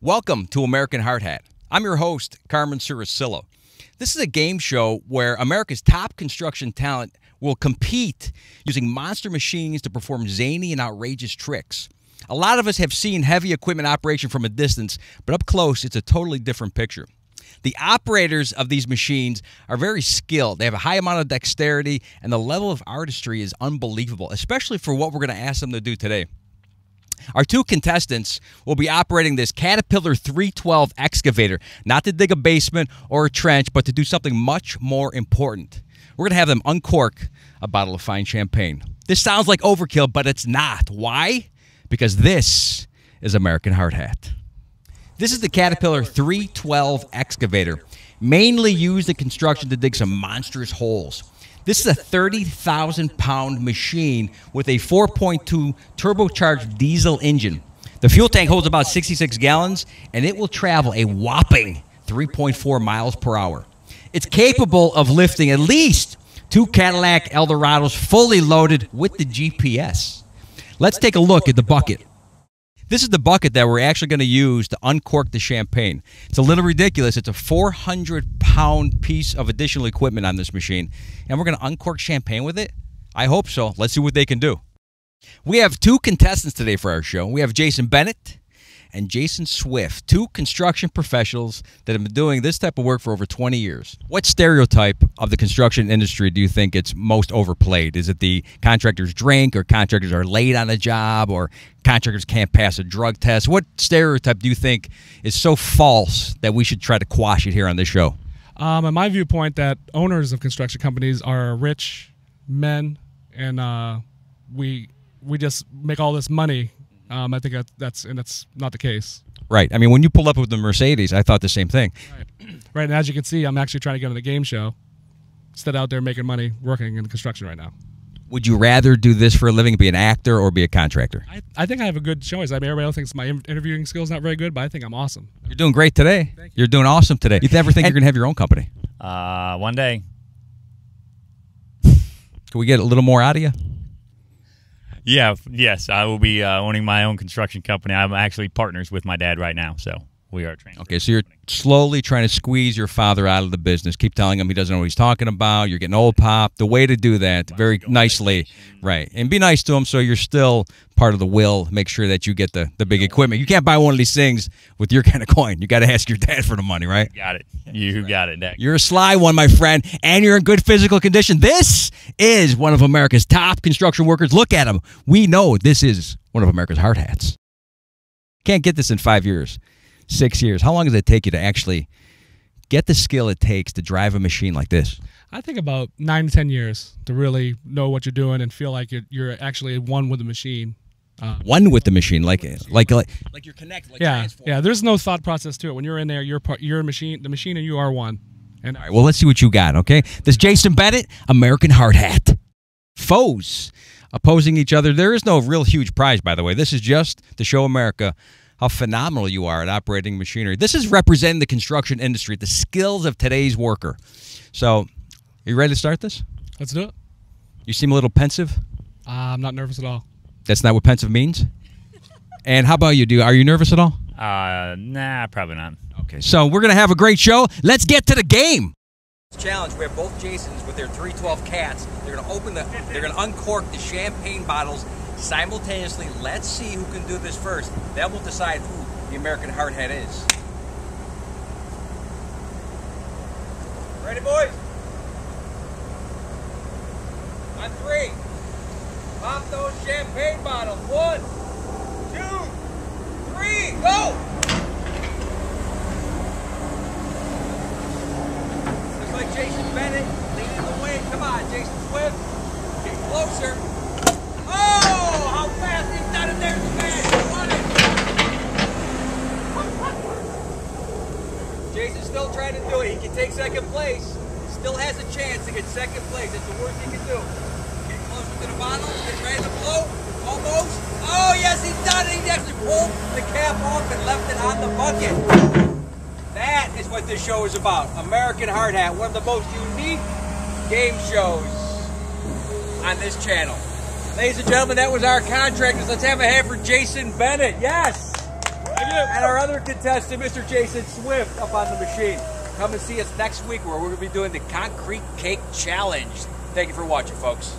Welcome to American Hard Hat. I'm your host, Carmen Ciricillo. This is a game show where America's top construction talent will compete using monster machines to perform zany and outrageous tricks. A lot of us have seen heavy equipment operation from a distance, but up close, it's a totally different picture. The operators of these machines are very skilled. They have a high amount of dexterity, and the level of artistry is unbelievable, especially for what we're going to ask them to do today. Our two contestants will be operating this Caterpillar 312 excavator, not to dig a basement or a trench, but to do something much more important. We're going to have them uncork a bottle of fine champagne. This sounds like overkill, but it's not. Why? Because this is American Hard Hat. This is the Caterpillar 312 excavator, mainly used in construction to dig some monstrous holes. This is a 30,000-pound machine with a 4.2 turbocharged diesel engine. The fuel tank holds about 66 gallons, and it will travel a whopping 3.4 miles per hour. It's capable of lifting at least 2 Cadillac Eldorados fully loaded with the GPS. Let's take a look at the bucket. This is the bucket that we're actually going to use to uncork the champagne. It's a little ridiculous. It's a 400-pound piece of additional equipment on this machine. And we're going to uncork champagne with it? I hope so. Let's see what they can do. We have two contestants today for our show. We have Jason Bennett and Jason Swift, two construction professionals that have been doing this type of work for over 20 years. What stereotype of the construction industry do you think it's most overplayed? Is it the contractors drink, or contractors are late on a job, or contractors can't pass a drug test? What stereotype do you think is so false that we should try to quash it here on this show? In my viewpoint, that owners of construction companies are rich men, and we just make all this money. I think that's not the case. Right. I mean, when you pulled up with the Mercedes, I thought the same thing. Right. And as you can see, I'm actually trying to get on the game show instead of out there making money working in construction right now. Would you rather do this for a living, be an actor, or be a contractor? I think I have a good choice. I mean, everybody else thinks my interviewing skills not very good, but I think I'm awesome. You're doing great today. Thank you. You're doing awesome today. You ever think you're going to have your own company? One day. Can we get a little more out of you? Yes, I will be owning my own construction company. I'm actually partners with my dad right now, so we are trained. Okay, so you're slowly trying to squeeze your father out of the business. Keep telling him he doesn't know what he's talking about. You're getting old, Pop. The way to do that, very nicely, right, and be nice to him so you're still part of the will. Make sure that you get the big equipment. You can't buy one of these things with your kind of coin. You got to ask your dad for the money, right? Got it. You got it, Dad. You're a sly one, my friend, and you're in good physical condition. This is one of America's top construction workers. Look at him. We know this is one of America's hard hats. Can't get this in 5 years, 6 years. How long does it take you to actually get the skill it takes to drive a machine like this? I think about 9 to 10 years to really know what you're doing and feel like you're actually one with the machine. One with the machine, like you're connected, like transform. Yeah. There's no thought process to it. When you're in there, you're a machine, the machine, and you are one. And all right, well, let's see what you got. Okay, this is Jason Bennett, American Hard Hat. Foes opposing each other. There is no real huge prize, by the way. This is just to show America how phenomenal you are at operating machinery. This is representing the construction industry, the skills of today's worker. So, are you ready to start this? Let's do it. You seem a little pensive. I'm not nervous at all. That's not what pensive means? And how about you? Are you nervous at all? Nah, probably not. Okay, so we're going to have a great show. Let's get to the game. Challenge, we have both Jasons with their 312 cats. They're going to they're going to uncork the champagne bottles simultaneously. Let's see who can do this first. That will decide who the American Hard Hat is. Ready, boys? On 3. Pop those champagne bottles. 1, 2, 3, go! Looks like Jason Bennett leading the way. Come on, Jason Swift. Get closer. Oh, how fast he's done it. There's the man. He won it. Jason's still trying to do it. He can take second place. Still has a chance to get second place. That's the worst he can do. Get closer to the bottle. Get ready to blow. Almost. Oh, yes, he's done it. He actually pulled the cap off and left it on the bucket. That is what this show is about. American Hard Hat, one of the most unique game shows on this channel. Ladies and gentlemen, that was our contractors. Let's have a hand for Jason Bennett. Yes. Thank you. And our other contestant, Mr. Jason Swift, up on the machine. Come and see us next week where we're going to be doing the Concrete Cake Challenge. Thank you for watching, folks.